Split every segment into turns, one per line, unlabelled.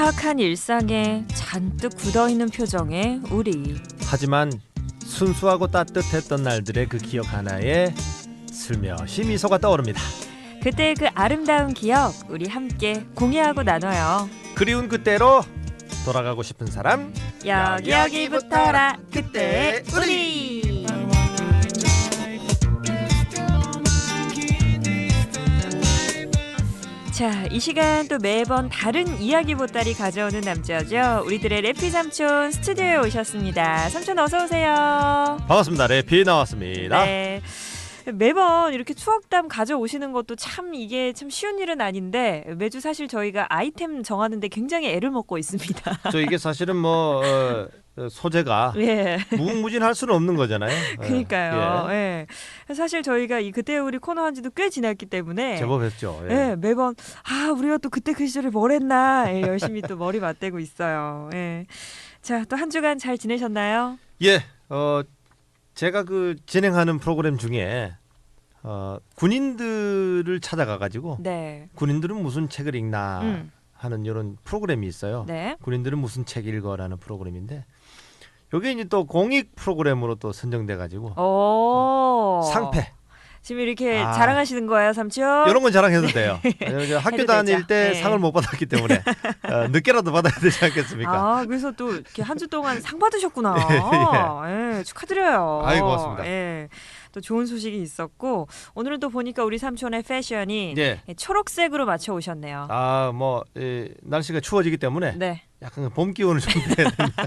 사악한 일상에 잔뜩 굳어있는 표정의 우리.
하지만 순수하고 따뜻했던 날들의 그 기억 하나에 슬며시 미소가 떠오릅니다.
그때 그 아름다운 기억 우리 함께 공유하고 나눠요.
그리운 그때로 돌아가고 싶은 사람
여기부터라 그때 우리. 자, 이 시간 또 매번 다른 이야기 보따리 가져오는 남자죠. 우리들의 래피 삼촌 스튜디오에 오셨습니다. 삼촌 어서 오세요.
반갑습니다. 래피 나왔습니다.
네. 매번 이렇게 추억담 가져오시는 것도 참 이게 참 쉬운 일은 아닌데 매주 사실 저희가 아이템 정하는데 굉장히 애를 먹고 있습니다.
저 이게 사실은 뭐 소재가
예.
무궁무진할 수는 없는 거잖아요.
그러니까요. 예. 사실 저희가 이 그때 우리 코너 한 지도 꽤 지났기 때문에
제법 했죠.
예, 매번 우리가 또 그때 그 시절에 뭘 했나 열심히 또 머리 맞대고 있어요. 예. 자, 또 한 주간 잘 지내셨나요?
예. 제가 그 진행하는 프로그램 중에 군인들을 찾아가 가지고
네.
군인들은 무슨 책을 읽나
음.
하는 이런 프로그램이 있어요.
네.
군인들은 무슨 책 읽어라는 프로그램인데 여기 이제 또 공익 프로그램으로 또 선정돼 가지고
오.
상패
지금 이렇게 자랑하시는 거예요, 삼촌?
이런 건 자랑해도 돼요. 학교
해도
다닐
되죠.
때
네.
상을 못 받았기 때문에 늦게라도 받아야 되지 않겠습니까?
그래서 또 이렇게 한 주 동안 상 받으셨구나. 예, 축하드려요.
아이, 고맙습니다.
예, 또 좋은 소식이 있었고 오늘은 또 보니까 우리 삼촌의 패션이
예.
초록색으로 맞춰 오셨네요.
날씨가 추워지기 때문에
네.
약간 봄 기운을 좀 내야 된다.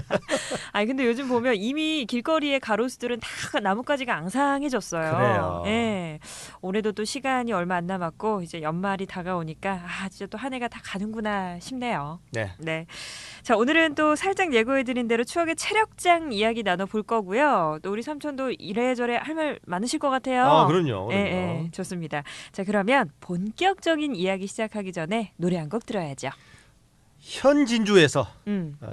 아니 근데 요즘 보면 이미 길거리의 가로수들은 다 나뭇가지가 앙상해졌어요.
그래요.
예. 올해도 또 시간이 얼마 안 남았고 이제 연말이 다가오니까 진짜 또 한 해가 다 가는구나 싶네요.
네.
네. 자, 오늘은 또 살짝 예고해드린 대로 추억의 체력장 이야기 나눠볼 거고요. 또 우리 삼촌도 이래저래 할 말 많으실 것 같아요.
그럼요.
예, 좋습니다. 자, 그러면 본격적인 이야기 시작하기 전에 노래 한 곡 들어야죠.
현진주에서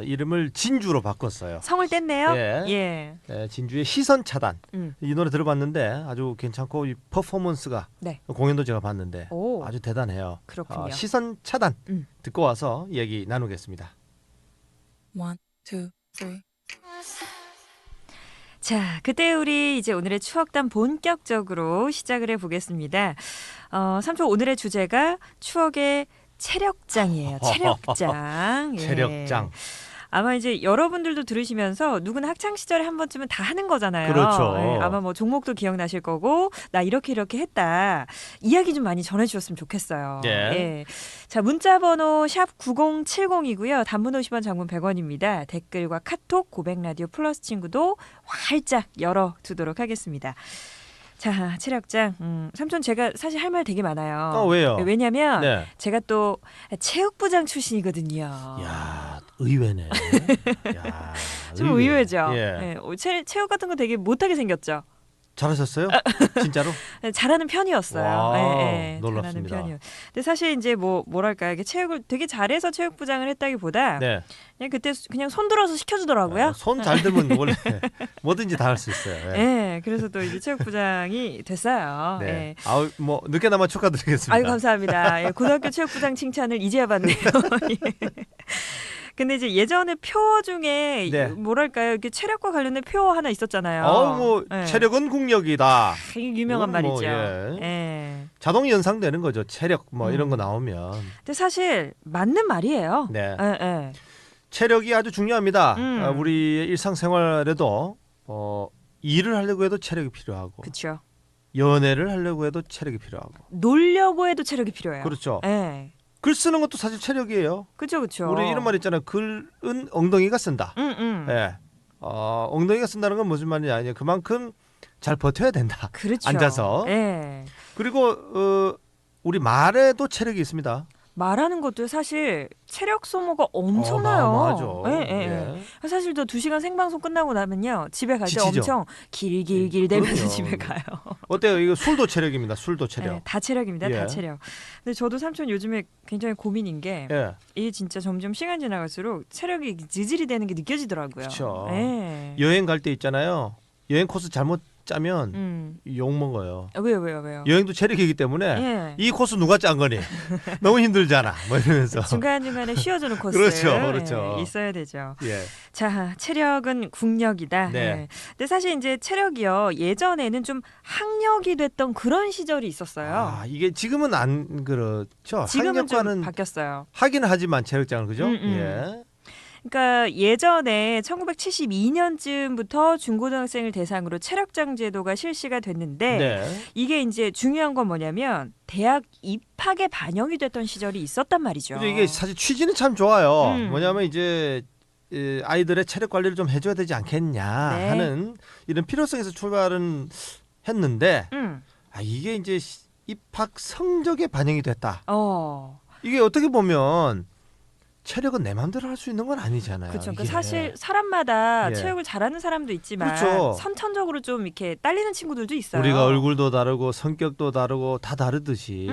이름을
진주로 바꿨어요.
성을 뗐네요.
예. 진주의 시선 차단. 이 노래 들어봤는데 아주 괜찮고 이 퍼포먼스가 공연도 제가 봤는데 아주 대단해요.
그렇군요.
시선 차단 듣고 와서 얘기 나누겠습니다.
1, 2, 3.
자, 그때 우리 이제 오늘의 추억담 본격적으로 시작을 해보겠습니다. 삼촌 오늘의 주제가 추억의 체력장이에요. 체력장. 예.
체력장.
아마 이제 여러분들도 들으시면서 누구나 학창 시절에 한 번쯤은 다 하는 거잖아요.
그렇죠.
예, 아마 뭐 종목도 기억나실 거고 나 이렇게 했다. 이야기 좀 많이 전해주셨으면 좋겠어요. 예. 자, 문자번호 샵 9070이고요. 단문 50원, 장문 100원입니다. 댓글과 카톡, 고백라디오 플러스 친구도 활짝 열어두도록 하겠습니다. 자, 체력장. 삼촌 제가 사실 할 말 되게 많아요.
왜요?
왜냐면 제가 또 체육부장 출신이거든요.
야, 의외네. 야,
좀 의외죠.
예.
체육 같은 거 되게 못하게 생겼죠.
잘하셨어요? 진짜로?
잘하는 편이었어요.
와, 놀랍습니다.
잘하는 편이요. 근데 사실 이제 뭐랄까 이게 체육을 되게 잘해서 체육부장을 했다기보다 그냥 그때 그냥 손 들어서 시켜주더라고요.
손 잘 들면 원래 뭐든지 다 할 수 있어요.
네, 그래서 또 이제 체육부장이 됐어요.
네. 뭐 늦게나마 축하드리겠습니다.
아유, 감사합니다. 고등학교 체육부장 칭찬을 이제야 받네요. 근데 이제 예전에 표 중에 뭐랄까요, 이렇게 체력과 관련된 표 하나 있었잖아요.
체력은 국력이다.
이게 유명한 말이죠.
자동 연상되는 거죠. 체력 이런 거 나오면.
근데 사실 맞는 말이에요.
체력이 아주 중요합니다. 우리 일상생활에도 일을 하려고 해도 체력이 필요하고,
그렇죠.
연애를 하려고 해도 체력이 필요하고,
놀려고 해도 체력이 필요해요.
그렇죠. 글 쓰는 것도 사실 체력이에요.
그렇죠.
우리 이런 말 있잖아요. 글은 엉덩이가 쓴다. 엉덩이가 쓴다는 건 무슨 말이냐? 아니에요. 그만큼 잘 버텨야 된다.
그렇죠.
앉아서. 그리고 우리 말에도 체력이 있습니다.
말하는 것도 사실 체력 소모가 엄청나요. 사실 저 2시간 생방송 끝나고 나면요 집에 갈 때 엄청 길길대면서 집에 가요.
어때요? 이거 술도 체력입니다. 술도 체력.
다 체력입니다. 다 체력. 근데 저도 삼촌 요즘에 굉장히 고민인 게 이게 진짜 점점 시간 지나갈수록 체력이 지질이 되는 게 느껴지더라고요.
그렇죠. 여행 갈 때 있잖아요. 여행 코스 잘못 짜면 욕 먹어요.
왜요?
여행도 체력이기 때문에
예.
이 코스 누가 짠 거니? 너무 힘들잖아. 뭐 이러면서
중간중간에 쉬어주는 코스
그렇죠.
예, 있어야 되죠.
예.
자, 체력은 국력이다.
네.
예. 근데 사실 이제 체력이요 예전에는 좀 학력이 됐던 그런 시절이 있었어요.
아, 이게 지금은 안 그렇죠.
지금은 좀
학력과는
바뀌었어요.
하긴 하지만 체력장은 그죠? 예.
그러니까 예전에 1972년쯤부터 중고등학생을 대상으로 체력장 제도가 실시가 됐는데
네.
이게 이제 중요한 건 뭐냐면 대학 입학에 반영이 됐던 시절이 있었단 말이죠.
근데 이게 사실 취지는 참 좋아요. 뭐냐면 이제 아이들의 체력 관리를 좀 해줘야 되지 않겠냐
네.
하는 이런 필요성에서 출발은 했는데 이게 이제 입학 성적에 반영이 됐다. 이게 어떻게 보면 체력은 내 마음대로 할 수 있는 건 아니잖아요.
그렇죠. 그러니까 사실 사람마다
예.
체력을 잘하는 사람도 있지만
그렇죠.
선천적으로 좀 이렇게 딸리는 친구들도 있어요.
우리가 얼굴도 다르고 성격도 다르고 다 다르듯이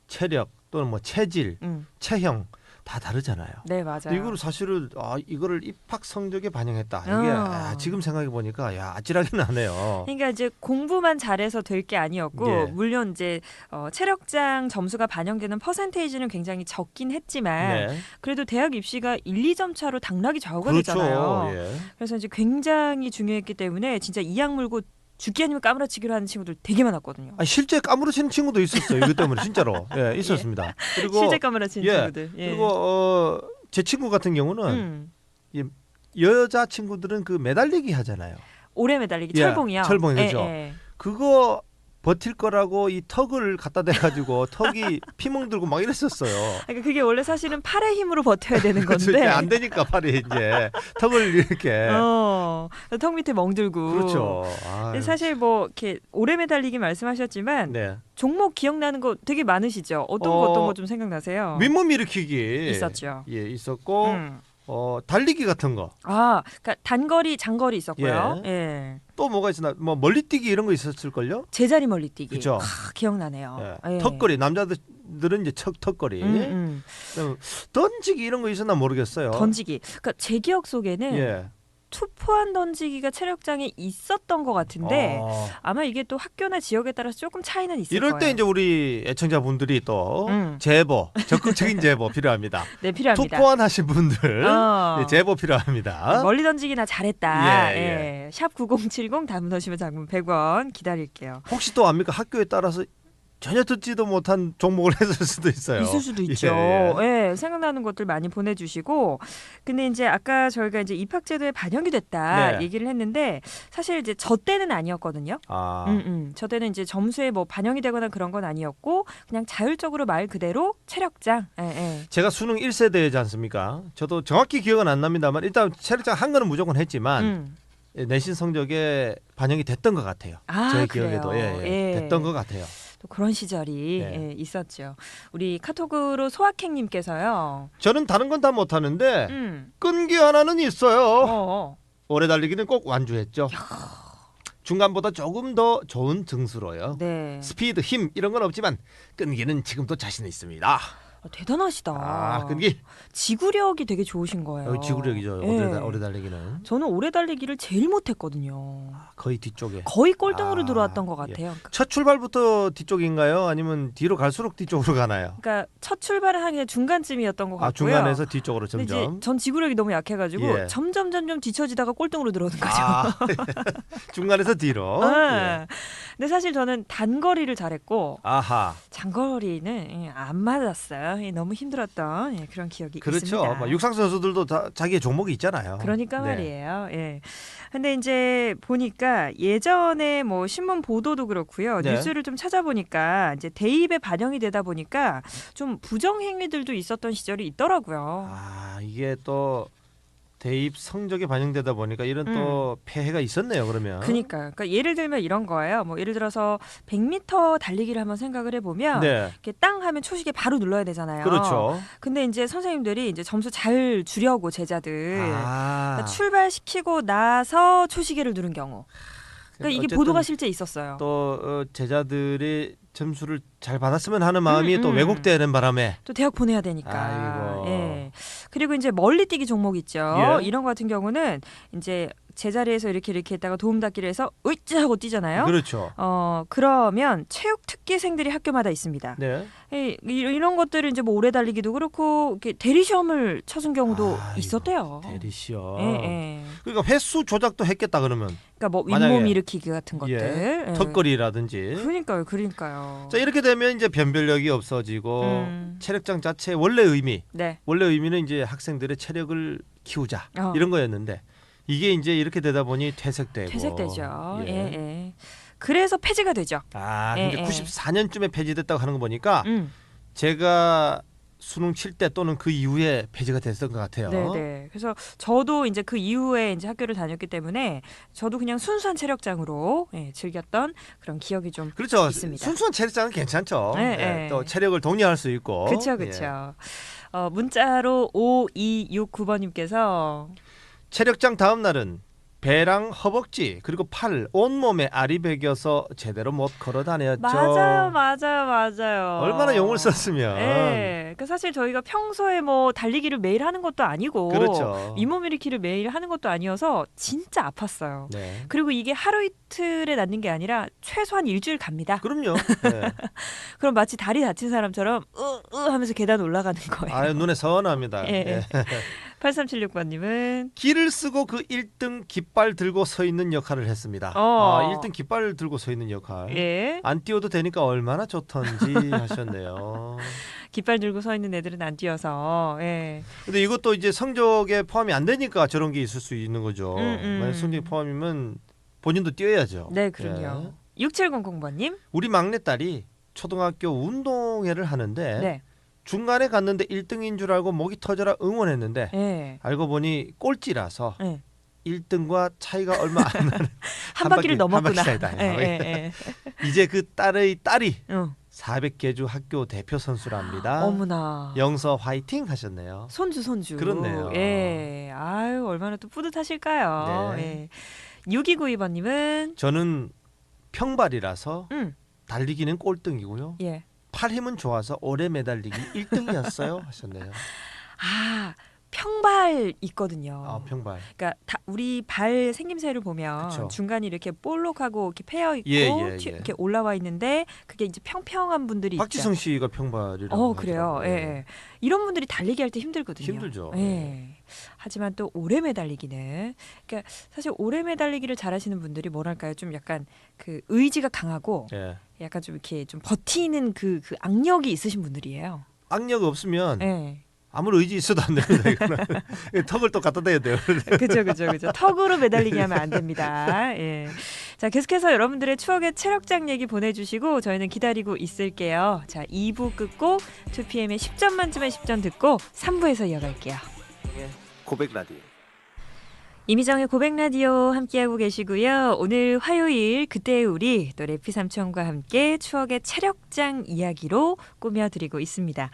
체력 또는 뭐 체질, 체형 다 다르잖아요.
네, 맞아요.
이거를 사실은 이거를 입학 성적에 반영했다. 이게 지금 생각해 보니까 아찔하긴 하네요.
그러니까 이제 공부만 잘해서 될 게 아니었고
예.
물론 이제 체력장 점수가 반영되는 퍼센테이지는 굉장히 적긴 했지만
네.
그래도 대학 입시가 1, 2점 차로 당락이 좌우가
그렇죠.
되잖아요.
예.
그래서 이제 굉장히 중요했기 때문에 진짜 이악 물고 죽기 아니면 까무러치기로 하는 친구들 되게 많았거든요.
실제 까무러치는 친구도 있었어요. 이것 때문에 진짜로 있었습니다. 그리고
실제 까무러치는 친구들. 예.
그리고 제 친구 같은 경우는 여자 친구들은 그 매달리기 하잖아요.
오래 매달리기
예,
철봉이요.
철봉이죠.
예.
그거 버틸 거라고 이 턱을 갖다 대가지고 턱이 피멍 들고 막 이랬었어요.
그러니까 그게 원래 사실은 팔의 힘으로 버텨야 되는
그렇죠.
건데
이제 안 되니까 팔이 이제 턱을 이렇게.
턱 밑에 멍들고.
그렇죠.
근데 사실 뭐 이렇게 오래 매달리기 말씀하셨지만
네.
종목 기억나는 거 되게 많으시죠? 어떤 거 좀 생각나세요?
윗몸 일으키기
있었죠.
예, 있었고 달리기 같은 거.
그러니까 단거리, 장거리 있었고요. 예.
또 뭐가 있었나? 뭐 멀리뛰기 이런 거 있었을 걸요?
제자리 멀리뛰기.
그렇죠.
기억나네요.
예. 턱걸이 남자들은 이제 턱걸이. 던지기 이런 거 있었나 모르겠어요.
던지기. 그러니까 제 기억 속에는 투포환 던지기가 체력장에 있었던 것 같은데 아마 이게 또 학교나 지역에 따라서 조금 차이는 있을
이럴
거예요.
때 이제 우리 애청자분들이 또 제보, 적극적인 제보 필요합니다.
네, 필요합니다.
투포환 하신 분들 제보 필요합니다.
멀리 던지기나 잘했다.
예.
샵 9070 단문 오시면 장문 100원 기다릴게요. 혹시
또 압니까? 학교에 따라서 전혀 듣지도 못한 종목을 했을 수도 있어요.
있을 수도 있죠. 예, 생각나는 것들 많이 보내주시고. 근데 이제 아까 저희가 이제 입학제도에 반영이 됐다 얘기를 했는데 사실 이제 저 때는 아니었거든요. 저 때는 이제 점수에 뭐 반영이 되거나 그런 건 아니었고 그냥 자율적으로 말 그대로 체력장.
제가 수능 1세대지 않습니까? 저도 정확히 기억은 안 납니다만 일단 체력장 한 거는 무조건 했지만 내신 성적에 반영이 됐던 것 같아요. 제 기억에도 됐던 것 같아요.
또 그런 시절이 있었죠. 우리 카톡으로 소확행님께서요.
저는 다른 건 다 못하는데 끈기 하나는 있어요. 오래 달리기는 꼭 완주했죠. 중간보다 조금 더 좋은 등수로요.
네.
스피드, 힘 이런 건 없지만 끈기는 지금도 자신 있습니다.
대단하시다.
끈기.
지구력이 되게 좋으신 거예요.
지구력이죠. 오래 달리기는.
저는 오래 달리기를 제일 못했거든요.
거의 뒤쪽에.
거의 꼴등으로 들어왔던 것 같아요.
첫 출발부터 뒤쪽인가요? 아니면 뒤로 갈수록 뒤쪽으로 가나요?
그러니까 첫 출발은 한 중간쯤이었던 것 같고요.
중간에서 뒤쪽으로 점점.
이제 전 지구력이 너무 약해가지고 점점 뒤처지다가 꼴등으로 들어오는 거죠.
중간에서 뒤로.
근데 사실 저는 단거리를 잘했고 장거리는 안 맞았어요. 너무 힘들었던 그런 기억이 있습니다.
그렇죠. 육상 선수들도 다 자기의 종목이 있잖아요.
그러니까 말이에요. 근데 이제 보니까 예전에 뭐 신문 보도도 그렇고요. 뉴스를 좀 찾아보니까 이제 대입에 반영이 되다 보니까 좀 부정 행위들도 있었던 시절이 있더라고요.
이게 또 대입 성적에 반영되다 보니까 이런 또 폐해가 있었네요. 그러니까
예를 들면 이런 거예요. 뭐 예를 들어서 100m 달리기를 한번 생각을 해보면 이렇게 땅 하면 초시계 바로 눌러야 되잖아요.
그렇죠.
근데 이제 선생님들이 이제 점수 잘 주려고 제자들 그러니까 출발시키고 나서 초시계를 누른 경우. 그러니까 이게 보도가 실제 있었어요.
또 제자들이 점수를 잘 받았으면 하는 마음이 또 왜곡되는 바람에
또 대학 보내야 되니까. 그리고 이제 멀리뛰기 종목 있죠. 이런 거 같은 경우는 이제 제자리에서 이렇게 했다가 도움닫기를 해서 으이찌 하고 뛰잖아요.
그렇죠.
그러면 체육 특기생들이 학교마다 있습니다.
네.
이런 것들을 이제 뭐 오래 달리기도 그렇고 이렇게 대리 시험을 쳐준 경우도 있었대요.
대리 시험.
예.
그러니까 횟수 조작도 했겠다 그러면.
그러니까 뭐 윗몸 일으키기 같은 것들.
예. 턱걸이라든지.
그러니까요.
자, 이렇게 되면 이제 변별력이 없어지고 체력장 자체 원래 의미는 이제 학생들의 체력을 키우자 이런 거였는데 이게 이제 이렇게 되다 보니
퇴색되죠. 예. 그래서 폐지가 되죠.
근데 94년쯤에 폐지됐다고 하는 거 보니까 제가 수능 칠 때 또는 그 이후에 폐지가 됐던 것 같아요.
네. 그래서 저도 이제 그 이후에 이제 학교를 다녔기 때문에 저도 그냥 순수한 체력장으로 즐겼던 그런 기억이 좀
그렇죠.
있습니다.
순수한 체력장은 괜찮죠.
네.
또 체력을 독려할 수 있고.
그렇죠. 문자로 5269번님께서
체력장 다음 날은 배랑 허벅지 그리고 팔, 온몸에 알이 배겨서 제대로 못 걸어 다녔죠.
맞아요.
얼마나 용을 썼으면.
네. 사실 저희가 평소에 뭐 달리기를 매일 하는 것도 아니고
그렇죠.
윗몸 일으키를 매일 하는 것도 아니어서 진짜 아팠어요.
네.
그리고 이게 하루 이틀에 낫는 게 아니라 최소한 일주일 갑니다.
그럼요. 네.
그럼 마치 다리 다친 사람처럼 하면서 계단 올라가는 거예요.
눈에 선합니다.
네. 8376번님은
길을 쓰고 그 1등 깃발 들고 서 있는 역할을 했습니다. 1등 깃발 들고 서 있는 역할.
예.
안 뛰어도 되니까 얼마나 좋던지 하셨네요.
깃발 들고 서 있는 애들은 안 뛰어서. 예.
근데 이것도 이제 성적에 포함이 안 되니까 저런 게 있을 수 있는 거죠. 만약 성적에 포함이면 본인도 뛰어야죠.
네, 그럼요. 6700번님.
우리 막내딸이 초등학교 운동회를 하는데
네.
중간에 갔는데 1등인 줄 알고 목이 터져라 응원했는데 알고 보니 꼴찌라서 1등과 차이가 얼마 안 나는
한 바퀴를 넘었구나.
이제 그 딸이 400개주 학교 대표 선수랍니다.
어머나.
영서 화이팅 하셨네요.
손주.
그렇네요.
예. 아유, 얼마나 또 뿌듯하실까요.
네.
6292번님은
저는 평발이라서 달리기는 꼴등이고요.
예.
팔 힘은 좋아서 오래 매달리기 1등이었어요 하셨네요.
평발 있거든요.
평발.
그러니까 우리 발 생김새를 보면
그쵸.
중간이 이렇게 볼록하고 이렇게 패여 있고 이렇게 올라와 있는데 그게 이제 평평한 분들이
박지성 씨가 평발이라고.
그래요. 예. 이런 분들이 달리기 할 때 힘들거든요.
힘들죠.
예. 하지만 또 오래 매달리기는 그러니까 사실 오래 매달리기를 잘하시는 분들이 뭐랄까요? 좀 약간 그 의지가 강하고 약간 좀 이렇게 좀 버티는 그 악력이 있으신 분들이에요.
악력 없으면 아무리 의지 있어도 안 됩니다. 이거는. 턱을 또 갖다 대야 돼요.
그죠. 턱으로 매달리기 하면 안 됩니다. 예. 자, 계속해서 여러분들의 추억의 체력장 얘기 보내주시고 저희는 기다리고 있을게요. 자, 2부 끝곡 2PM의 10점 만점에 10점 듣고 3부에서 이어갈게요.
고백 라디오.
이미정의 고백 라디오 함께하고 계시고요. 오늘 화요일 그때의 우리 또 래피 삼촌과 함께 추억의 체력장 이야기로 꾸며드리고 있습니다.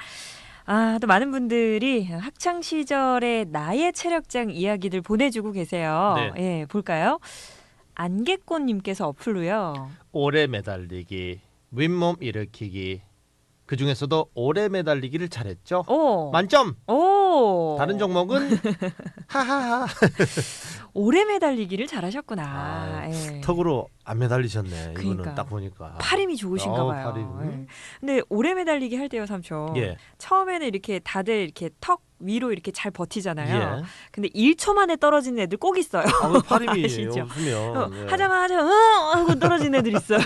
또 많은 분들이 학창 시절의 나의 체력장 이야기들 보내주고 계세요. 예, 볼까요? 안개꽃님께서 어플로요.
오래 매달리기, 윗몸 일으키기. 그 중에서도 오래 매달리기를 잘했죠. 만점. 다른 종목은 하하하.
오래 매달리기를 잘하셨구나.
턱으로 안 매달리셨네.
그러니까.
이거는 딱 보니까.
팔힘이 좋으신가 봐요. 근데 오래 매달리기 할 때요, 삼촌. 처음에는 이렇게 다들 이렇게 턱 위로 이렇게 잘 버티잖아요. 근데 1초 만에 떨어지는 애들 꼭 있어요.
팔힘이 없으면.
하자마자 하고 떨어지는 애들 있어요.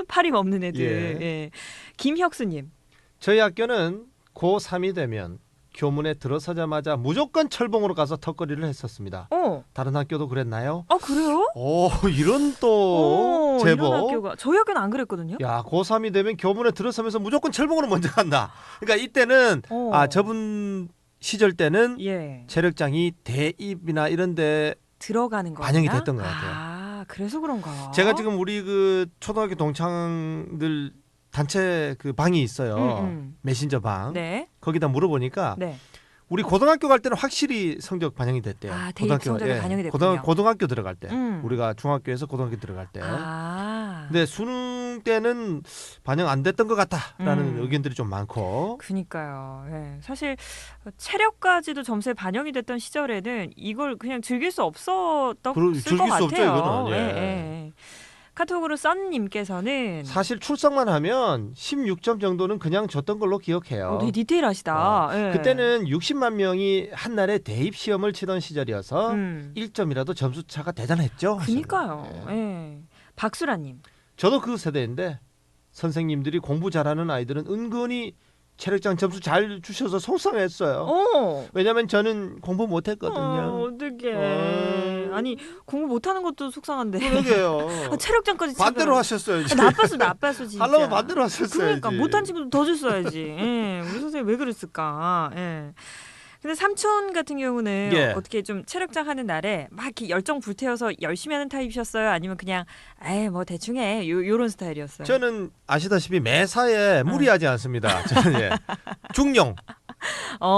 팔힘 없는 애들. 김혁수님.
저희 학교는 고3이 되면 교문에 들어서자마자 무조건 철봉으로 가서 턱걸이를 했었습니다. 다른 학교도 그랬나요?
그래요?
이런 또 제보.
이런 학교가 저희 학교는 안 그랬거든요.
야, 고3이 되면 교문에 들어서면서 무조건 철봉으로 먼저 간다. 그러니까 이때는 저분 시절 때는 체력장이 대입이나 이런 데
들어가는 거
반영이 됐던 것 같아요.
그래서 그런가.
제가 지금 우리 그 초등학교 동창들 단체 그 방이 있어요. 메신저 방. 거기다 물어보니까 우리 고등학교 갈 때는 확실히 성적 반영이 됐대요.
대입 성적이 반영이 됐군요.
고등학교 들어갈 때. 우리가 중학교에서 고등학교 들어갈 때. 근데 수능 고등 때는 반영 안 됐던 것 같다라는 의견들이 좀 많고.
그러니까요. 예. 사실 체력까지도 점수에 반영이 됐던 시절에는 이걸 그냥 즐길 수 없었던
즐길
것
수
같아요.
없죠, 이거는. 예.
예. 카톡으로 썬님께서는
사실 출석만 하면 16점 정도는 그냥 줬던 걸로 기억해요.
되게 디테일하시다. 예.
그때는 60만 명이 한 날에 대입 시험을 치던 시절이어서 1점이라도 점수 차가 대단했죠.
그러니까요. 예. 박수라님.
저도 그 세대인데 선생님들이 공부 잘하는 아이들은 은근히 체력장 점수 잘 주셔서 속상했어요. 왜냐면 저는 공부 못했거든요.
어떡해. 아니 공부 못하는 것도 속상한데.
그러게요.
체력장까지
반대로 하셨어야지.
나빴어 진짜.
하려면 반대로 하셨어야지.
그러니까 못한 친구도 더 줬어야지. 예. 우리 선생님 왜 그랬을까. 예. 근데 삼촌 같은 경우는 어떻게 좀 체력장 하는 날에 막 이렇게 열정 불태워서 열심히 하는 타입이셨어요? 아니면 그냥 뭐 대충 해 요런 스타일이었어요?
저는 아시다시피 매사에 무리하지 않습니다. 저는 중용.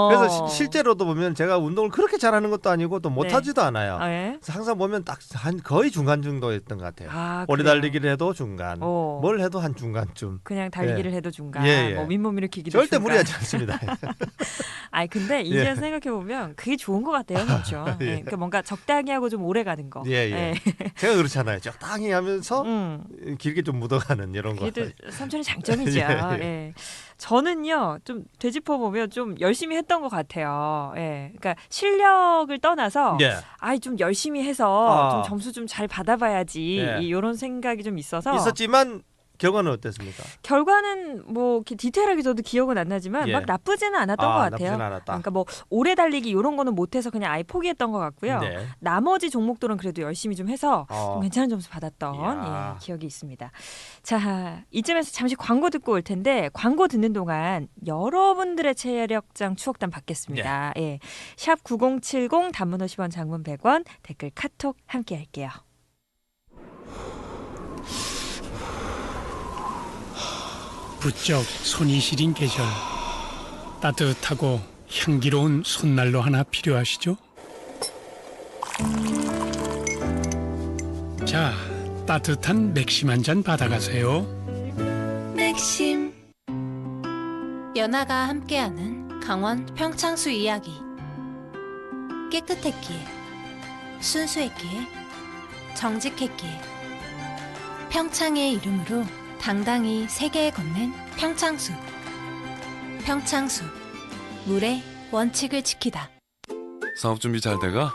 그래서 실제로도 보면 제가 운동을 그렇게 잘하는 것도 아니고 또 못하지도 않아요. 그래서 항상 보면 딱 한 거의 중간 정도였던 것 같아요. 오래 달리기를 해도 중간, 뭘 해도 한 중간쯤.
그냥 달리기를 해도 중간, 뭐 윗몸 일으키기도
절대
중간.
무리하지 않습니다.
근데 이제 생각해 보면 그게 좋은 것 같아요, 그렇죠? 그러니까 뭔가 적당히 하고 좀 오래 가는 거.
제가 그렇잖아요. 적당히 하면서 길게 좀 묻어가는 이런 거.
그게 삼촌의 장점이죠. 저는요 좀 되짚어 보면 좀 열심히 했던 것 같아요. 그러니까 실력을 떠나서 좀 열심히 해서 좀 점수 좀 잘 받아봐야지 이런 생각이 좀
있었지만 결과는 어땠습니까?
결과는 뭐 이렇게 디테일하게 저도 기억은 안 나지만 막 나쁘지는 않았던 것 같아요. 그러니까 뭐 오래 달리기 이런 거는 못해서 그냥 아예 포기했던 것 같고요. 나머지 종목들은 그래도 열심히 좀 해서 좀 괜찮은 점수 받았던 기억이 있습니다. 자, 이쯤에서 잠시 광고 듣고 올 텐데 광고 듣는 동안 여러분들의 체력장 추억담 받겠습니다. 샵 9070 단문 50원 장문 100원 댓글 카톡 함께 할게요.
부쩍 손이 시린 계절, 따뜻하고 향기로운 손난로 하나 필요하시죠? 자, 따뜻한 맥심 한 잔 받아가세요.
맥심. 연하가 함께하는 강원 평창수 이야기. 깨끗했기에, 순수했기에, 정직했기에, 평창의 이름으로 당당히 세계에 건넨 평창수. 평창수. 물의 원칙을 지키다.
사업 준비 잘 돼가?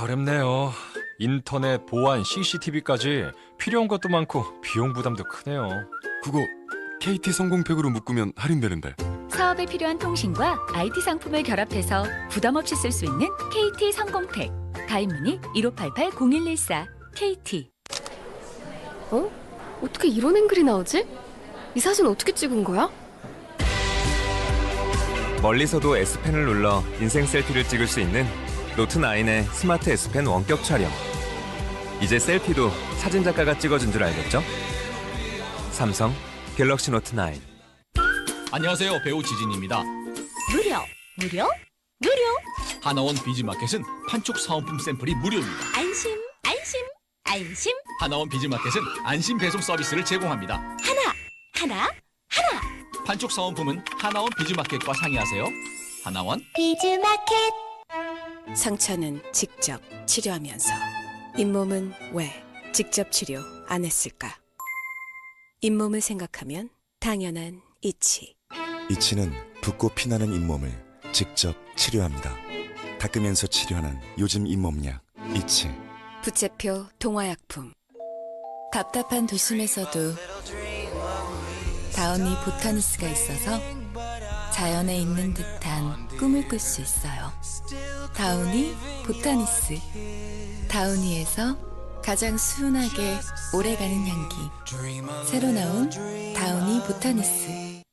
어렵네요. 인터넷, 보안, CCTV까지 필요한 것도 많고 비용 부담도 크네요.
그거 KT 성공팩으로 묶으면 할인되는데.
사업에 필요한 통신과 IT 상품을 결합해서 부담 없이 쓸 수 있는 KT 성공팩. 가입 문의 1588-0114 KT.
어떻게 이런 앵글이 나오지? 이 사진 어떻게 찍은 거야?
멀리서도 S펜을 눌러 인생 셀피를 찍을 수 있는 노트9의 스마트 S펜 원격 촬영. 이제 셀피도 사진작가가 찍어준 줄 알겠죠? 삼성 갤럭시 노트9.
안녕하세요. 배우 지진입니다.
무료?
하나원 비즈마켓은 판촉 사은품 샘플이 무료입니다.
안심.
하나원 비즈마켓은 안심 배송 서비스를 제공합니다.
하나.
판촉 사은품은 하나원 비즈마켓과 상의하세요. 하나원
비즈마켓.
상처는 직접 치료하면서, 잇몸은 왜 직접 치료 안 했을까? 잇몸을 생각하면 당연한 이치.
이치는 붓고 피나는 잇몸을 직접 치료합니다. 닦으면서 치료하는 요즘 잇몸약 이치.
부채표 동화약품. 답답한 도심에서도 다운이 보타니스가 있어서 자연에 있는 듯한 꿈을 꿀 수 있어요. 다운이 보타니스. 다운이에서 가장 수은하게 오래가는 향기. 새로 나온 다운이 보타니스.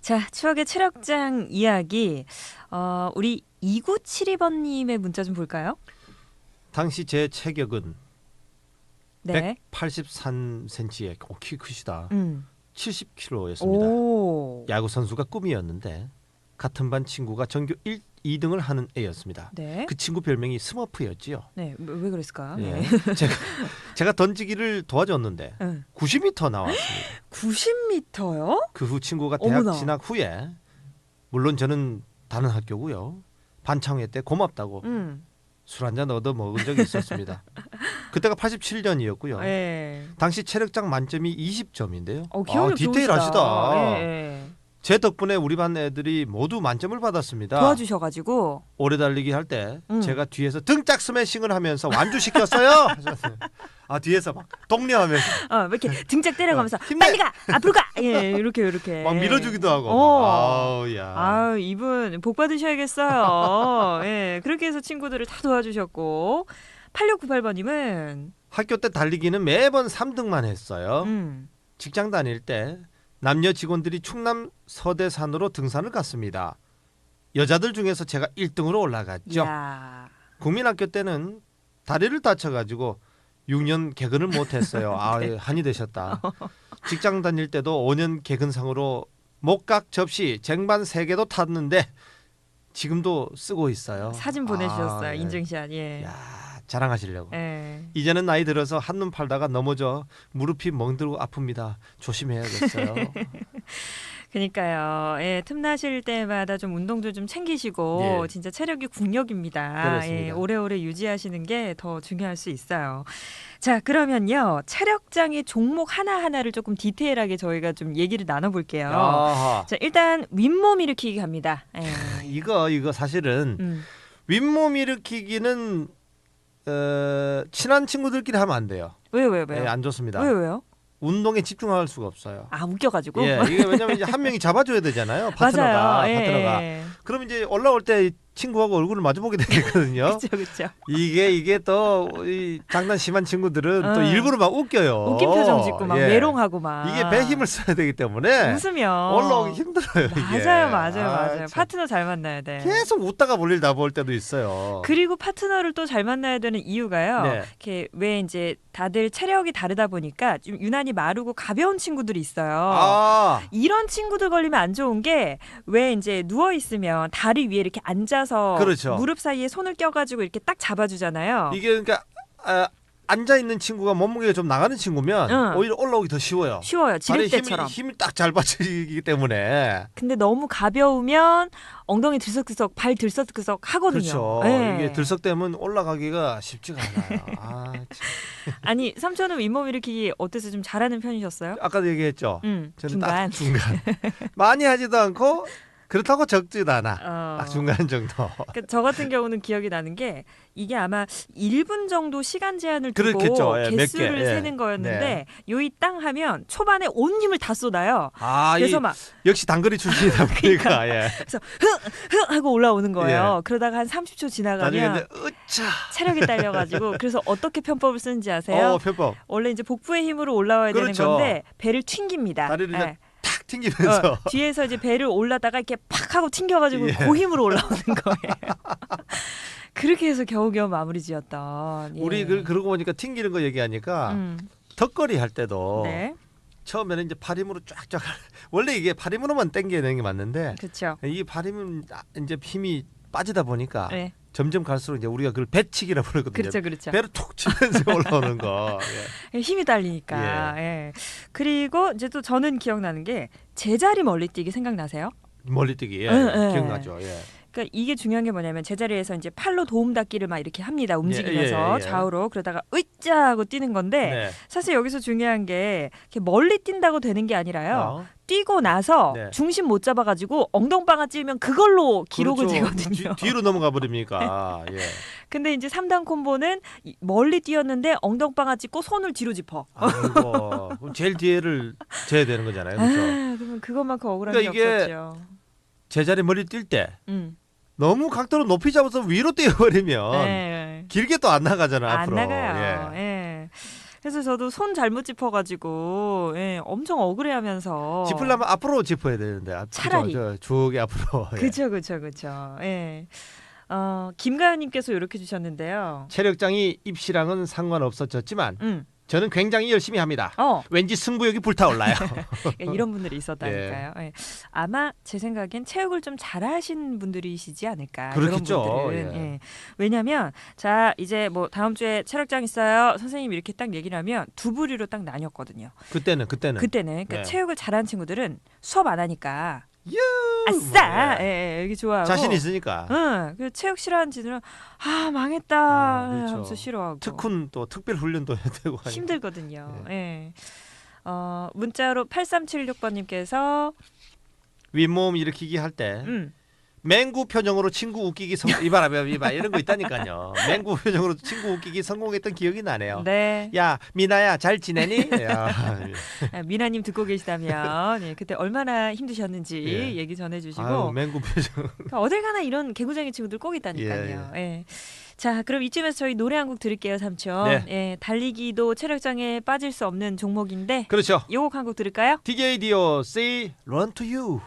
자, 추억의 체력장 이야기. 우리 2972번님의 문자 좀 볼까요?
당시 제 체격은 183cm에 키 크시다. 70kg였습니다. 야구 선수가 꿈이었는데 같은 반 친구가 전교 2등을 하는 애였습니다.
네.
그 친구 별명이 스머프였지요.
네, 왜 그랬을까?
예.
네.
제가 던지기를 도와줬는데 90m 나왔습니다.
90m요?
그 후 친구가 대학
어머나.
진학 후에 물론 저는 다른 학교고요. 반창회 때 고맙다고 술 한잔 얻어 먹은 적이 있었습니다. 그때가 87년이었고요.
예.
당시 체력장 만점이 20점인데요.
기억력
디테일하시다.
예.
제 덕분에 우리 반 애들이 모두 만점을 받았습니다.
도와주셔가지고
오래 달리기 할 때 제가 뒤에서 등짝 스매싱을 하면서 완주시켰어요. 뒤에서 막 독려하면서
이렇게 등짝 때려가면서 빨리 가 앞으로 가 예, 이렇게
막 밀어주기도 하고.
이분 복 받으셔야겠어요. 예, 그렇게 해서 친구들을 다 도와주셨고 8698번님은
학교 때 달리기는 매번 3등만 했어요. 직장 다닐 때 남녀 직원들이 충남 서대산으로 등산을 갔습니다. 여자들 중에서 제가 1등으로 올라갔죠.
야.
국민학교 때는 다리를 다쳐가지고 6년 개근을 못했어요. 한이 되셨다. 직장 다닐 때도 5년 개근상으로 목각 접시 쟁반 3개도 탔는데 지금도 쓰고 있어요.
사진 보내주셨어요. 인증샷. 예.
자랑하시려고. 이제는 나이 들어서 한눈 팔다가 넘어져 무릎이 멍들고 아픕니다. 조심해야겠어요.
그러니까요. 예, 틈나실 때마다 좀 운동도 좀 챙기시고 진짜 체력이 국력입니다. 예, 오래오래 유지하시는 게 더 중요할 수 있어요. 자, 그러면요. 체력장의 종목 하나하나를 조금 디테일하게 저희가 좀 얘기를 나눠볼게요. 자, 일단 윗몸 일으키기 갑니다.
이거 사실은 윗몸 일으키기는 친한 친구들끼리 하면 안 돼요.
왜요?
안 좋습니다.
왜요?
운동에 집중할 수가 없어요.
웃겨가지고.
이게 왜냐면 이제 한 명이 잡아줘야 되잖아요. 파트너가. 그럼 이제 올라올 때 친구하고 얼굴을 마주보게 되거든요.
그렇죠.
이게 또 이 장난 심한 친구들은 또 일부러 막 웃겨요.
웃긴 표정 짓고 막 메롱하고 막.
이게 배 힘을 써야 되기 때문에
웃으면
올라오기 힘들어요.
맞아요. 파트너 잘 만나야 돼.
계속 웃다가 볼일 다 볼 때도 있어요.
그리고 파트너를 또 잘 만나야 되는 이유가요. 이렇게 왜 이제 다들 체력이 다르다 보니까 좀 유난히 마르고 가벼운 친구들이 있어요. 이런 친구들 걸리면 안 좋은 게 왜 이제 누워 있으면 다리 위에 이렇게 앉아서 무릎 사이에 손을 껴가지고 이렇게 딱 잡아주잖아요.
이게 그러니까 앉아 있는 친구가 몸무게가 좀 나가는 친구면 오히려 올라오기 더 쉬워요.
지렛대처럼.
힘이 딱 잘 받치기 때문에.
근데 너무 가벼우면 엉덩이 들썩들썩, 발 들썩들썩 하거든요.
그렇죠. 이게 들썩되면 올라가기가 쉽지가 않아요.
아니, 삼촌은 윗몸 일으키기 어때서 좀 잘하는 편이셨어요?
아까도 얘기했죠. 저는
중간.
딱 중간. 많이 하지도 않고 그렇다고 적지도 않아. 딱 중간 정도.
그러니까 저 같은 경우는 기억이 나는 게 이게 아마 1분 정도 시간 제한을 두고 개수를 세는 거였는데 요이 땅 하면 초반에 온 힘을 다 쏟아요. 그래서 막
역시 단거리 출신이다 보니까
그래서 흐 하고 올라오는 거예요. 그러다가 한 30초 지나가면 체력이 딸려가지고 그래서 어떻게 편법을 쓰는지 아세요?
편법.
원래 이제 복부의 힘으로 올라와야 되는 건데 배를 튕깁니다.
다리를 탁 튕기면서
뒤에서 이제 배를 올라다가 이렇게 팍 하고 튕겨가지고 그 힘으로 올라오는 거예요. 그렇게 해서 겨우겨우 마무리 지었던.
우리 그러고 보니까 튕기는 거 얘기하니까 턱걸이 할 때도 처음에는 이제 팔 힘으로 쫙쫙 원래 이게 팔 힘으로만 당겨야 되는 게 맞는데 이 팔 힘은 이제 힘이 빠지다 보니까 점점 갈수록 이제 우리가 그걸 배치기라고 부르거든요.
그렇죠.
배를 툭 치면서 올라오는 거.
힘이 딸리니까. 그리고 이제 또 저는 기억나는 게 제자리 멀리뛰기 생각나세요?
멀리뛰기 기억나죠.
그러니까 이게 중요한 게 뭐냐면 제자리에서 이제 팔로 도움 닫기를 막 이렇게 합니다. 움직이면서 좌우로 그러다가 으쌰 하고 뛰는 건데 사실 여기서 중요한 게 이렇게 멀리 뛴다고 되는 게 아니라요. 뛰고 나서 중심 못 잡아가지고 엉덩방아 찌면 그걸로 기록을 재거든요.
뒤로 넘어가 버립니까?
근데 이제 3단 콤보는 멀리 뛰었는데 엉덩방아 찌고 손을 뒤로 짚어.
그럼 제일 뒤에를 재야 되는 거잖아요. 그렇죠?
그러면 그것만큼 억울한 게 없었죠.
제자리 멀리 뛸 때 너무 각도로 높이 잡아서 위로 뛰어버리면 길게 또 안 나가잖아. 앞으로.
안 나가요. 그래서 저도 손 잘못 짚어가지고 엄청 억울해하면서
짚으려면 앞으로 짚어야 되는데
차라리
주옥이 앞으로.
그렇죠. 김가연님께서 이렇게 주셨는데요.
체력장이 입시랑은 상관없었지만 저는 굉장히 열심히 합니다. 왠지 승부욕이 불타올라요.
이런 분들이 있었다니까요. 예. 아마 제 생각엔 체육을 좀 잘하신 분들이시지 않을까.
그렇겠죠.
이런 분들은. 예. 왜냐하면 자 이제 뭐 다음 주에 체력장 있어요. 선생님 이렇게 딱 얘기를 하면 두 부류로 딱 나뉘었거든요.
그때는.
그러니까 체육을 잘하는 친구들은 수업 안 하니까.
아싸!
여기 좋아하고
자신 있으니까.
그 체육 싫어하는 친구들은 망했다.
그렇죠.
하면서 싫어하고.
특훈 또 특별 훈련도 해야 되고 하니까.
힘들거든요. 문자로 8376번님께서
윗몸 일으키기 할 때 맹구 표정으로 친구 웃기기 이봐라 이런 거 있다니까요. 맹구 표정으로 친구 웃기기 성공했던 기억이 나네요.
네.
야 미나야 잘 지내니?
미나님 듣고 계시다면 그때 얼마나 힘드셨는지 얘기 전해주시고.
맹구 표정.
그러니까 어딜 가나 이런 개구쟁이 친구들 꼭 있다니까요. 자 그럼 이쯤에서 저희 노래 한 곡 들을게요, 삼촌. 달리기도 체력장에 빠질 수 없는 종목인데.
그렇죠.
이 곡 한 곡 들을까요?
DJ Dio Say Run to You.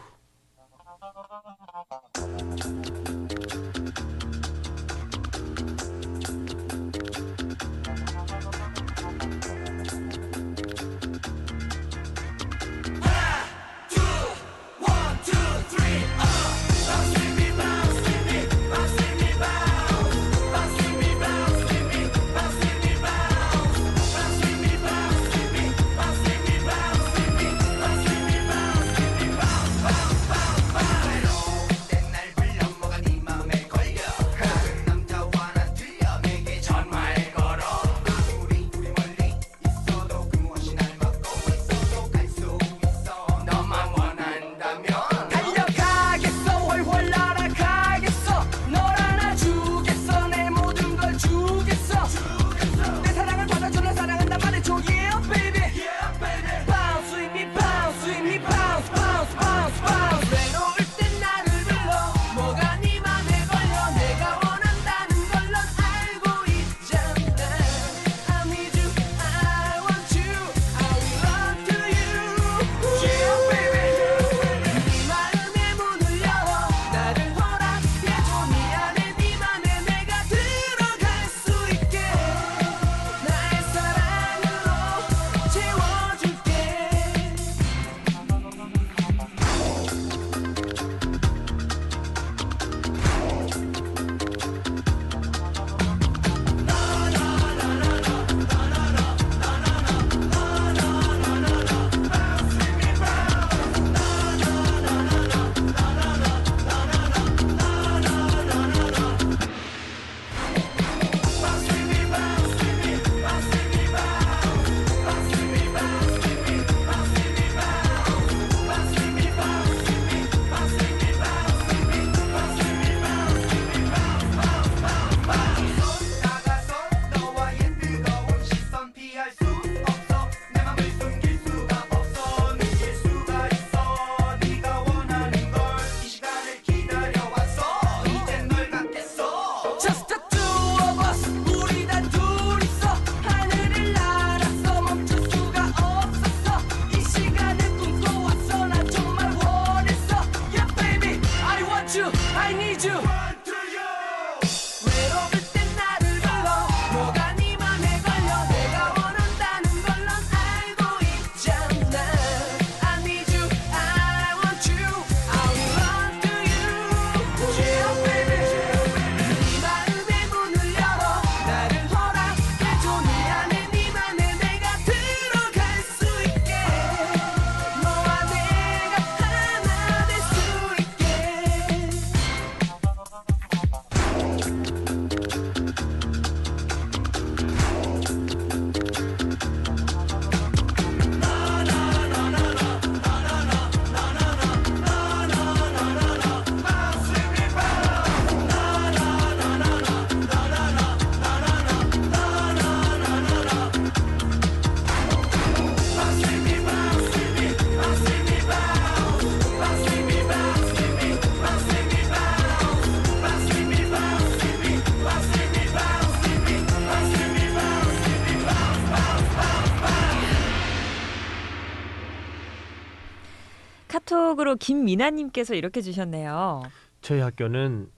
카톡으로 김미나님께서 이렇게 주셨네요.
저희 학교는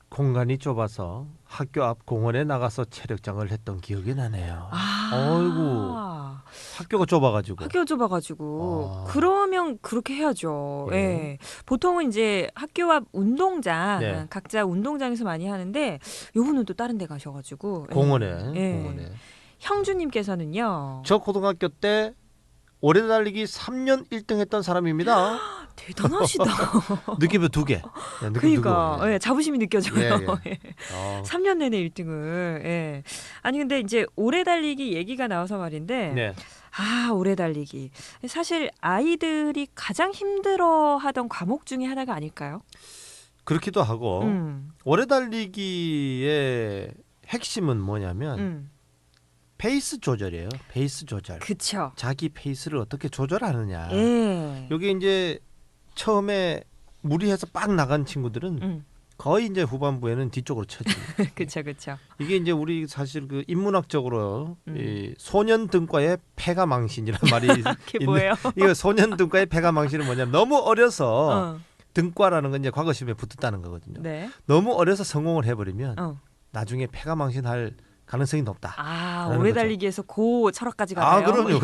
공간이 좁아서 학교 앞 공원에 나가서 체력장을 했던 기억이 나네요. 아이고. 학교가 좁아가지고.
그러면 그렇게 해야죠.
예.
예. 보통은 이제 학교 앞 운동장
네.
각자 운동장에서 많이 하는데 요분은 또 다른 데 가셔가지고
공원에.
예.
공원에.
형주님께서는요.
저 고등학교 때 오래 달리기 3년 1등했던 사람입니다.
대단하시다.
느낌표 2개.
그러니까 예, 자부심이 느껴져요.
예, 예.
3년 내내 1등을. 예. 아니 근데 이제 오래 달리기 얘기가 나와서 말인데
네.
오래 달리기. 사실 아이들이 가장 힘들어하던 과목 중에 하나가 아닐까요?
그렇기도 하고 오래 달리기의 핵심은 뭐냐면 페이스 조절이에요. 페이스 조절.
그렇죠.
자기 페이스를 어떻게 조절하느냐.
예.
여기 이제 처음에 무리해서 빡 나간 친구들은 거의 이제 후반부에는 뒤쪽으로 쳐지.
그렇죠.
이게 이제 우리 사실 그 인문학적으로 이 소년 등과의 폐가 망신이란 말이
그게 뭐예요?
이거 소년 등과의 폐가 망신은 뭐냐? 너무 어려서 등과라는 건 이제 과거 시험에 붙었다는 거거든요.
네.
너무 어려서 성공을 해버리면 나중에 폐가 망신할 가능성이 높다.
오래 달리기에서 고 철학까지 가나요?
그럼요.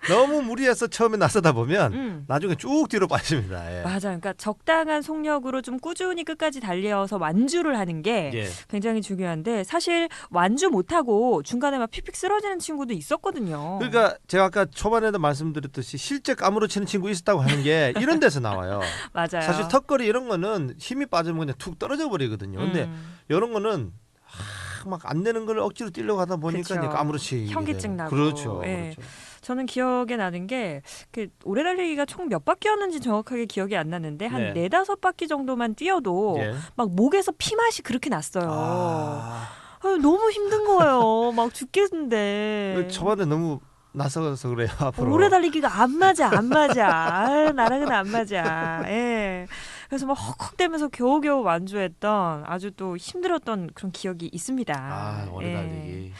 너무 무리해서 처음에 나서다 보면 나중에 쭉 뒤로 빠집니다. 예.
맞아요. 그러니까 적당한 속력으로 좀 꾸준히 끝까지 달려서 완주를 하는 게 굉장히 중요한데 사실 완주 못하고 중간에 막 픽픽 쓰러지는 친구도 있었거든요.
그러니까 제가 아까 초반에도 말씀드렸듯이 실제 까무러 치는 친구 있었다고 하는 게 이런 데서 나와요.
맞아요.
사실 턱걸이 이런 거는 힘이 빠지면 그냥 툭 떨어져 버리거든요. 근데 이런 거는 막 안 되는 걸 억지로 뛰려고 하다 보니까 이제 까무러치
현기증 나고.
그렇죠.
저는 기억에 나는 게 그 오래 달리기가 총 몇 바퀴였는지 정확하게 기억이 안 나는데 한 4-5바퀴 정도만 뛰어도 막 목에서 피맛이 그렇게 났어요. 너무 힘든 거예요. 막 죽겠는데.
초반에 너무 나서서 그래요. 앞으로.
오래 달리기가 안 맞아. 나랑은 안 맞아. 예. 그래서 막 헉헉대면서 겨우겨우 완주했던 아주 또 힘들었던 그런 기억이 있습니다.
오래 달리기.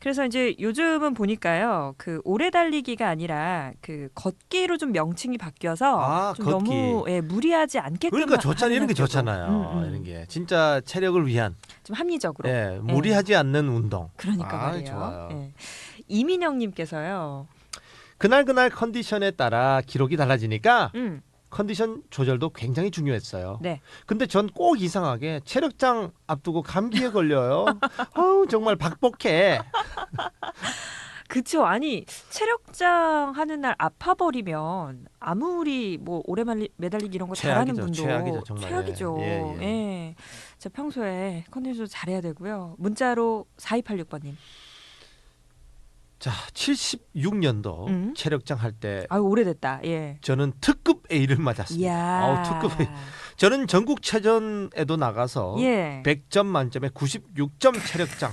그래서 이제 요즘은 보니까요, 그 오래 달리기가 아니라 그 걷기로 좀 명칭이 바뀌어서 좀
걷기.
너무 무리하지 않게끔.
그러니까 좋잖아요. 이런 게 좋잖아요. 이런 게 진짜 체력을 위한
좀 합리적으로.
무리하지 않는 운동.
그러니까 말이에요.
좋아요.
이민영님께서요.
그날 컨디션에 따라 기록이 달라지니까. 컨디션 조절도 굉장히 중요했어요.
네.
근데 전 꼭 이상하게 체력장 앞두고 감기에 걸려요. 정말 박복해.
그쵸. 아니 체력장 하는 날 아파버리면 아무리 뭐 오래 매달리기 이런 거 잘하는 분도 최악이죠. 예. 저 평소에 컨디션 잘해야 되고요. 문자로 4286번님.
자, 76년도 체력장 할 때
오래됐다. 예.
저는 특급 A를 맞았습니다. 특급 A. 저는 전국체전에도 나가서 100점 만점에 96점 체력장.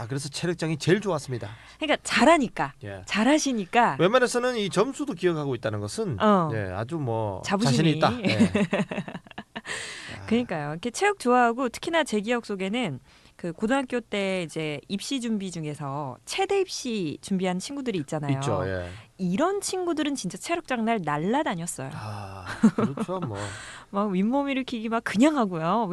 그래서 체력장이 제일 좋았습니다.
그러니까 잘하니까. 잘하시니까.
웬만해서는 이 점수도 기억하고 있다는 것은 아주 뭐
자부심이
자신이 있다.
그러니까요. 이렇게 체육 좋아하고 특히나 제 기억 속에는 그 고등학교 때 이제 입시 준비 중에서 체대 입시 준비한 친구들이 있잖아요.
있죠.
이런 친구들은 진짜 체력장 날 날라다녔어요.
그렇죠, 뭐.
막 윗몸 일으키기 막 그냥 하고요.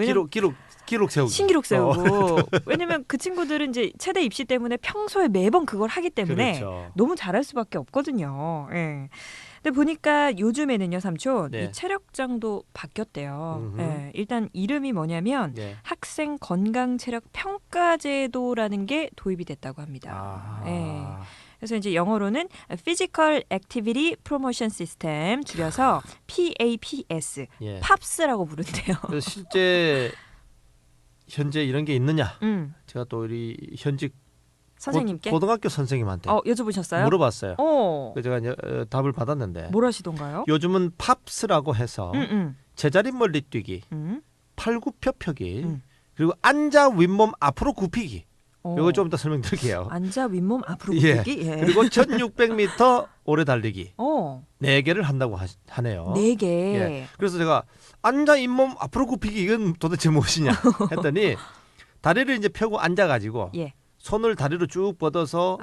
기록 세우고.
신기록 세우고. 왜냐면 그 친구들은 이제 체대 입시 때문에 평소에 매번 그걸 하기 때문에 너무 잘할 수밖에 없거든요. 예. 근데 보니까 요즘에는요, 삼촌, 이 체력장도 바뀌었대요. 일단 이름이 뭐냐면 학생 건강 체력 평가제도라는 게 도입이 됐다고 합니다. 그래서 이제 영어로는 Physical Activity Promotion System, 줄여서 PAPS, 팝스라고 부른대요.
그래서 실제 현재 이런 게 있느냐? 제가 또 우리 현직
선생님께
고등학교 선생님한테
여쭤보셨어요?
물어봤어요. 제가 답을 받았는데
뭘 하시던가요?
요즘은 팝스라고 해서 제자리 멀리 뛰기, 팔굽혀펴기, 그리고 앉아 윗몸 앞으로 굽히기. 이거 좀 더 설명드릴게요.
앉아 윗몸 앞으로 굽히기.
그리고 1600m 오래 달리기 4개를 한다고 하네요.
4개.
그래서 제가 앉아 윗몸 앞으로 굽히기 이건 도대체 무엇이냐 했더니 다리를 이제 펴고 앉아가지고 손을 다리로 쭉 뻗어서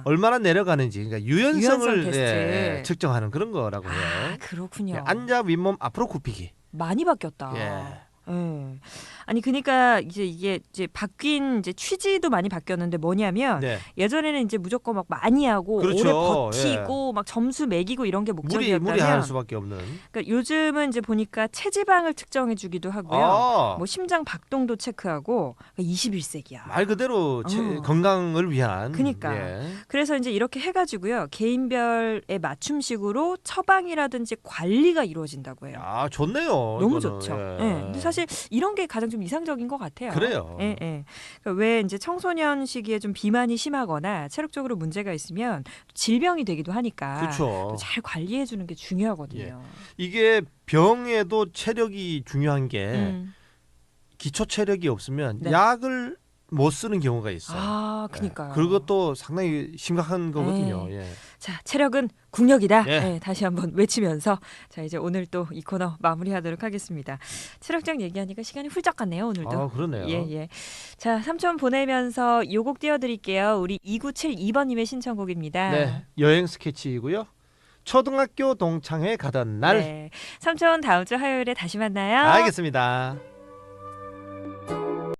얼마나 내려가는지, 그러니까 유연성을 측정하는 그런 거라고 해요.
그렇군요.
앉아 윗몸 앞으로 굽히기.
많이 바뀌었다. 네. 아니 그러니까 이게 바뀐 취지도 많이 바뀌었는데 뭐냐면
네.
예전에는 이제 무조건 막 많이 하고
그렇죠.
오래 버티고 막 점수 매기고 이런 게 목적이었다면
무리할 수밖에 없는.
그러니까 요즘은 이제 보니까 체지방을 측정해주기도 하고요. 뭐 심장 박동도 체크하고 21세기야.
말 그대로 건강을 위한.
그러니까
예.
그래서 이제 이렇게 해가지고요 개인별의 맞춤식으로 처방이라든지 관리가 이루어진다고 해요.
아 좋네요.
너무
이거는.
좋죠.
예.
네. 근데 사실 이런 게 가장 좀 이상적인 것 같아요.
그래요.
예, 예. 그러니까 왜 이제 청소년 시기에 좀 비만이 심하거나 체력적으로 문제가 있으면 질병이 되기도 하니까
그렇죠.
잘 관리해 주는 게 중요하거든요.
예. 이게 병에도 체력이 중요한 게 기초 체력이 없으면
네.
약을 못 쓰는 경우가 있어요.
아, 그러니까요.
그것도 상당히 심각한 거거든요. 예.
자, 체력은 국력이다.
예.
네, 다시 한번 외치면서 자 이제 오늘 또 이 코너 마무리하도록 하겠습니다. 체력적 얘기하니까 시간이 훌쩍 갔네요 오늘도.
아, 그러네요.
예. 자, 삼촌 보내면서 요 곡 띄워드릴게요. 우리 2972번님의 신청곡입니다.
네, 여행 스케치이고요. 초등학교 동창회 가던 날.
네, 삼촌 다음 주 화요일에 다시 만나요.
알겠습니다.